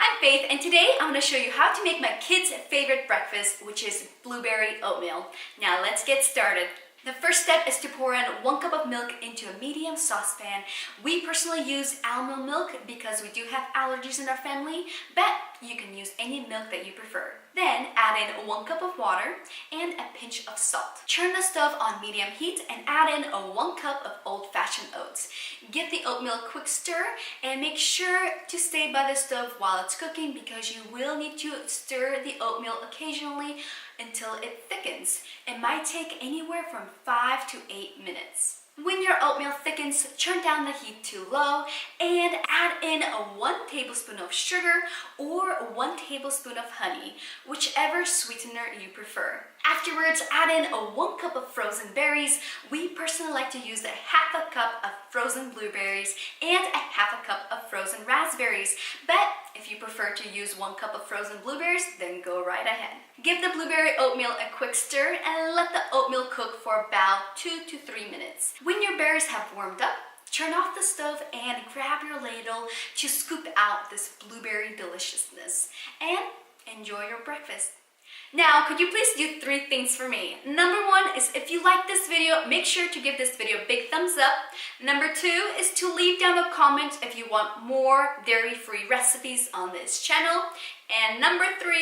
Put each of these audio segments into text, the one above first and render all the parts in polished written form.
I'm Faith, and today I'm going to show you how to make my kids' favorite breakfast, which is blueberry oatmeal. Now let's get started. The first step is to pour in 1 cup of milk into a medium saucepan. We personally use almond milk because we do have allergies in our family, but you can use any milk that you prefer. Then add in 1 cup of water and a pinch of salt. Turn the stove on medium heat and add in 1 cup of Old Fashioned Oats. Give the oatmeal a quick stir and make sure to stay by the stove while it's cooking because you will need to stir the oatmeal occasionally until it thickens. It might take anywhere from 5 to 8 minutes. When your oatmeal thickens, turn down the heat to low and add in 1 tablespoon of sugar or 1 tablespoon of honey, whichever sweetener you prefer. Afterwards, add in 1 cup of frozen berries. We personally like to use ½ cup of frozen blueberries and ½ cup of frozen raspberries, but if you prefer to use 1 cup of frozen blueberries, then go right ahead. Give the blueberry oatmeal a quick stir and let the oatmeal cook for about 2 to 3 minutes. When your berries have warmed up, turn off the stove and grab your ladle to scoop out this blueberry deliciousness and enjoy your breakfast. Now, could you please do 3 things for me? Number 1 is if you like this video, make sure to give this video a big thumbs up. Number 2 is to leave down a comment if you want more dairy-free recipes on this channel. And number 3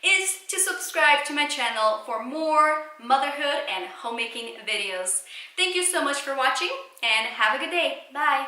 is to subscribe to my channel for more motherhood and homemaking videos. Thank you so much for watching and have a good day. Bye!